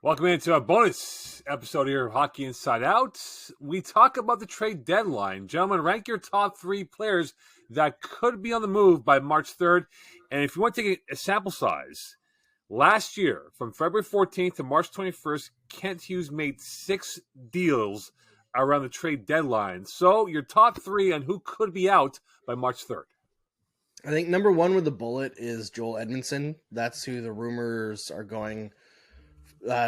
Welcome into a bonus episode here of Hockey Inside Out. We talk about the trade deadline. Gentlemen, rank your top three players that could be on the move by March 3rd. And if you want to take a sample size, last year, from February 14th to March 21st, Kent Hughes made 6 deals around the trade deadline. So your top three on who could be out by March 3rd. I think number one with the bullet is Joel Edmundson. That's who the rumors are going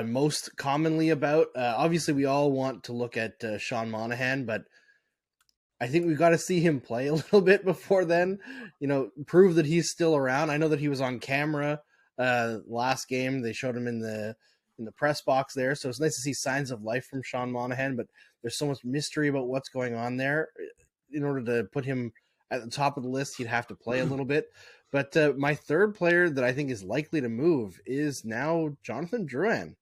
most commonly about. Obviously, we all want to look at Sean Monahan, but I think we've got to see him play a little bit before then. Prove that he's still around. I know that he was on camera last game. They showed him in the press box there, so it's nice to see signs of life from Sean Monahan. But there's so much mystery about what's going on there. In order to put him at the top of the list, he'd have to play a little bit. But my third player that I think is likely to move is now Jonathan Drouin.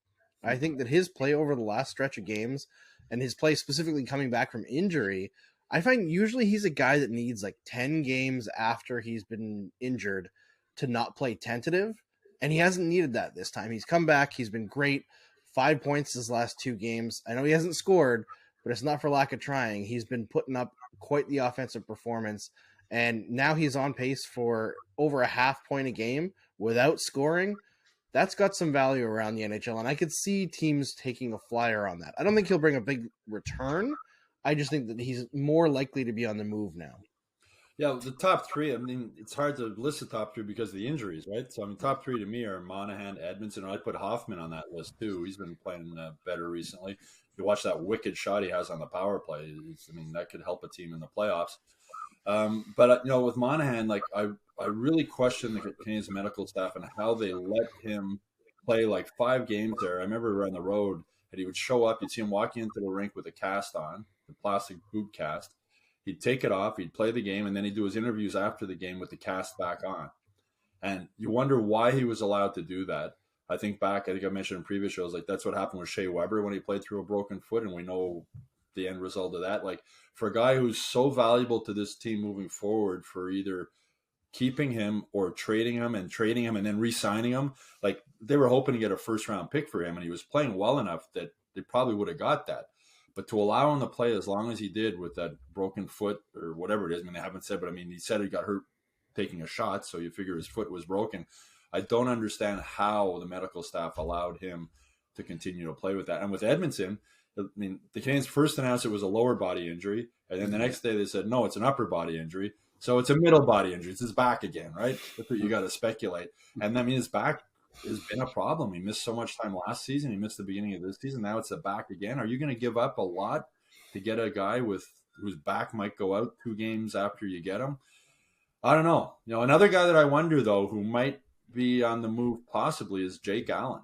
I think that his play over the last stretch of games and his play specifically coming back from injury, I find usually he's a guy that needs like 10 games after he's been injured to not play tentative. And he hasn't needed that this time. He's come back. He's been great. 5 points his last 2 games. I know he hasn't scored, but it's not for lack of trying. He's been putting up quite the offensive performance. And now he's on pace for over a half point a game without scoring. That's got some value around the NHL, and I could see teams taking a flyer on that. I don't think he'll bring a big return. I just think that he's more likely to be on the move now. Yeah, the top three, it's hard to list the top three because of the injuries, right? So, top three to me are Monahan, Edmundson, and I'd put Hoffman on that list too. He's been playing better recently. If you watch that wicked shot he has on the power play, that could help a team in the playoffs. But with Monahan, I really question the Canadiens medical staff and how they let him play 5 games there. I remember we were on the road and he would show up. You'd see him walking into the rink with a cast on, the plastic boot cast. He'd take it off. He'd play the game, and then he'd do his interviews after the game with the cast back on. And you wonder why he was allowed to do that. I think I mentioned in previous shows, that's what happened with Shea Weber when he played through a broken foot, and we know the end result of that. For a guy who's so valuable to this team moving forward, for either keeping him or trading him and then re-signing him, they were hoping to get a first-round pick for him, and he was playing well enough that they probably would have got that. But to allow him to play as long as he did with that broken foot or whatever it is, they haven't said, but he said he got hurt taking a shot, so you figure his foot was broken. I don't understand how the medical staff allowed him to continue to play with that. And with Edmundson, the Canadiens first announced it was a lower body injury, and then the next day they said, no, it's an upper body injury. So it's a middle body injury. It's his back again, right? That's what you got to speculate. And his back has been a problem. He missed so much time last season. He missed the beginning of this season. Now it's the back again. Are you going to give up a lot to get a guy whose back might go out 2 games after you get him? I don't know. Another guy that I wonder, though, who might be on the move possibly is Jake Allen.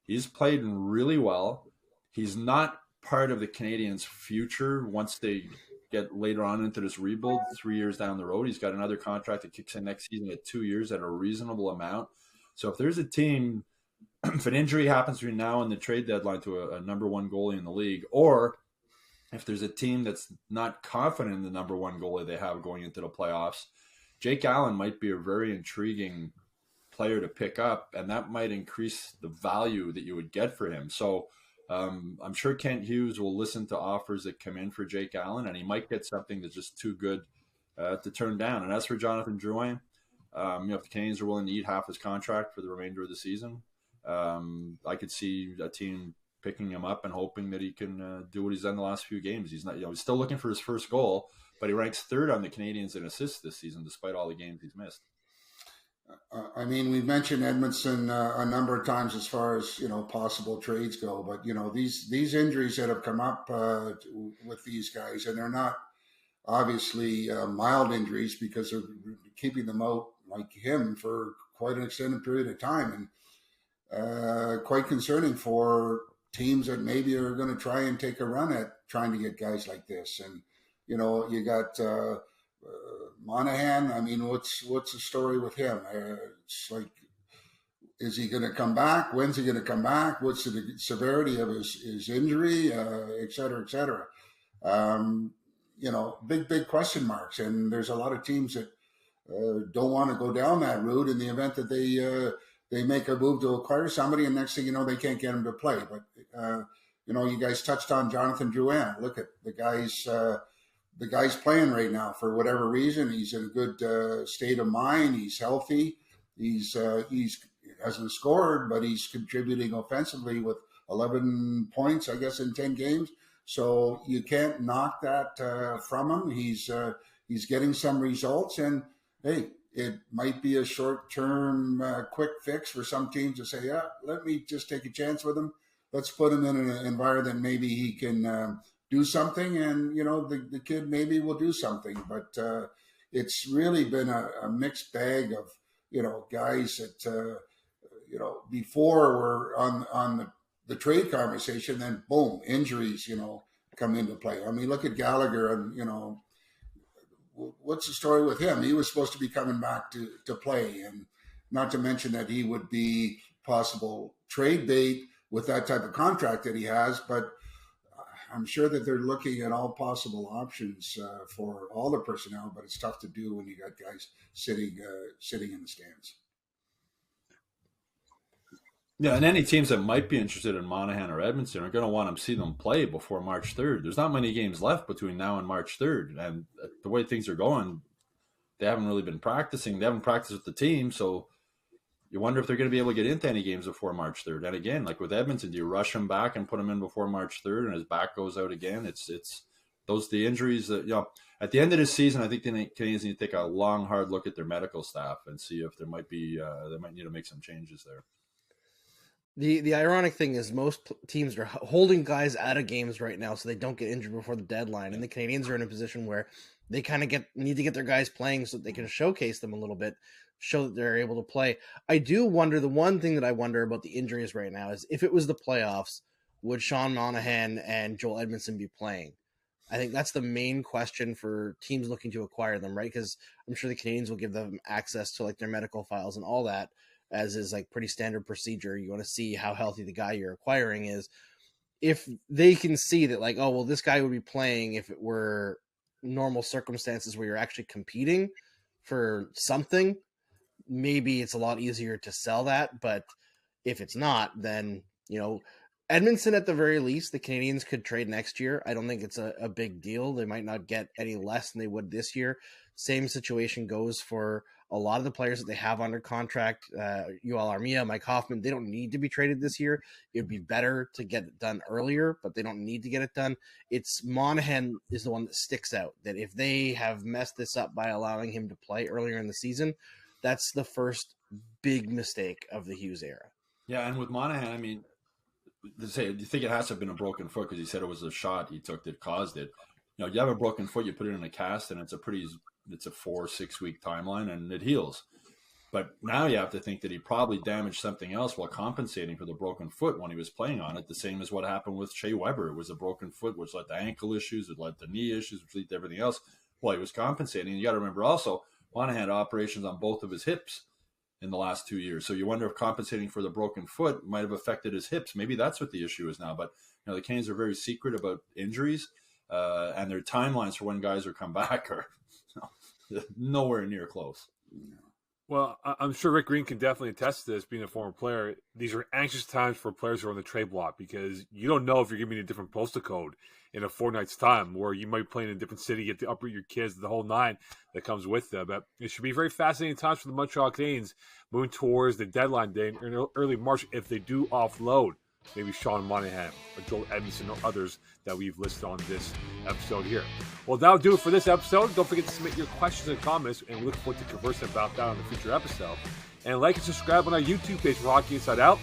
He's played really well. He's not part of the Canadiens' future once they get later on into this rebuild 3 years down the road. He's got another contract that kicks in next season at 2 years at a reasonable amount. So if there's a team, if an injury happens between now and the trade deadline to a number one goalie in the league, or if there's a team that's not confident in the number one goalie they have going into the playoffs, Jake Allen might be a very intriguing player to pick up, and that might increase the value that you would get for him. So I'm sure Kent Hughes will listen to offers that come in for Jake Allen, and he might get something that's just too good to turn down. And as for Jonathan Drouin, if the Canadiens are willing to eat half his contract for the remainder of the season, I could see a team picking him up and hoping that he can do what he's done the last few games. He's not, he's still looking for his first goal, but he ranks 3rd on the Canadiens in assists this season, despite all the games he's missed. We've mentioned Edmundson a number of times as far as, possible trades go, but, these injuries that have come up with these guys, and they're not obviously mild injuries because they're keeping them out like him for quite an extended period of time, and quite concerning for teams that maybe are going to try and take a run at trying to get guys like this. And, you got Monahan. What's the story with him? It's is he going to come back? When's he going to come back? What's the severity of his injury, et cetera, et cetera? Big question marks. And there's a lot of teams that don't want to go down that route in the event that they they make a move to acquire somebody, and next thing you know, they can't get him to play. But you guys touched on Jonathan Drouin. Look at the guy's playing right now for whatever reason. He's in a good state of mind. He's healthy. He hasn't scored, but he's contributing offensively with 11 points, I guess, in 10 games. So you can't knock that from him. He's getting some results, and hey, it might be a short-term quick fix for some teams to say, yeah, let me just take a chance with him. Let's put him in an environment maybe he can do something, and the kid maybe will do something. But it's really been a mixed bag of guys that before were on the trade conversation, then boom, injuries come into play. I mean, look at Gallagher, and what's the story with him? He was supposed to be coming back to play, and not to mention that he would be possible trade bait with that type of contract that he has. But I'm sure that they're looking at all possible options for all the personnel, but it's tough to do when you got guys sitting in the stands. Yeah, and any teams that might be interested in Monahan or Edmundson are going to want to see them play before March 3rd. There's not many games left between now and March 3rd. And the way things are going, they haven't really been practicing. They haven't practiced with the team. So you wonder if they're going to be able to get into any games before March 3rd. And again, like with Edmundson, do you rush him back and put him in before March 3rd and his back goes out again? It's the injuries that, at the end of this season, I think the Canadiens need to take a long, hard look at their medical staff and see if there might be, they might need to make some changes there. The ironic thing is most teams are holding guys out of games right now so they don't get injured before the deadline. And the Canadiens are in a position where they kind of need to get their guys playing so that they can showcase them a little bit, show that they're able to play. I do wonder, the one thing that I wonder about the injuries right now is if it was the playoffs, would Sean Monahan and Joel Edmundson be playing? I think that's the main question for teams looking to acquire them, right? Because I'm sure the Canadiens will give them access to like their medical files and all that, as is like pretty standard procedure. You want to see how healthy the guy you're acquiring is. If they can see that like, oh, well, this guy would be playing if it were normal circumstances where you're actually competing for something, maybe it's a lot easier to sell that. But if it's not, then, Edmundson at the very least, the Canadiens could trade next year. I don't think it's a big deal. They might not get any less than they would this year. Same situation goes for a lot of the players that they have under contract. Joel Armia, Mike Hoffman, they don't need to be traded this year. It would be better to get it done earlier, but they don't need to get it done. It's Monahan is the one that sticks out, that if they have messed this up by allowing him to play earlier in the season, that's the first big mistake of the Hughes era. Yeah, and with Monahan, I mean, do you think it has to have been a broken foot? Because he said it was a shot he took that caused it. You have a broken foot, you put it in a cast, and it's a 4-6 week timeline, and it heals. But now you have to think that he probably damaged something else while compensating for the broken foot when he was playing on it, the same as what happened with Shea Weber. It was a broken foot, which led to ankle issues, it led to knee issues, which led to everything else while he was compensating. And you got to remember also, Monahan had operations on both of his hips in the last 2 years. So you wonder if compensating for the broken foot might have affected his hips. Maybe that's what the issue is now. But the Canadiens are very secret about injuries, and their timelines for when guys will come back are nowhere near close. Well, I'm sure Rick Green can definitely attest to this, being a former player. These are anxious times for players who are on the trade block because you don't know if you're going to be in a different postal code in a fortnight's time, where you might be playing in a different city, get to uproot your kids, the whole nine that comes with them. But it should be very fascinating times for the Montreal Canadiens moving towards the deadline day in early March if they do offload maybe Sean Monahan or Joel Edmundson or others that we've listed on this episode here. Well, that'll do it for this episode. Don't forget to submit your questions and comments, and we look forward to conversing about that on a future episode. And like and subscribe on our YouTube page for Hockey Inside Out.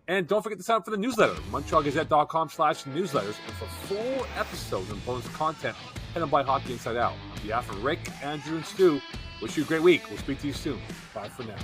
And don't forget to sign up for the newsletter, MontrealGazette.com/newsletters. And for full episodes and bonus content, head on by Hockey Inside Out. On behalf of Rick, Andrew, and Stu, wish you a great week. We'll speak to you soon. Bye for now.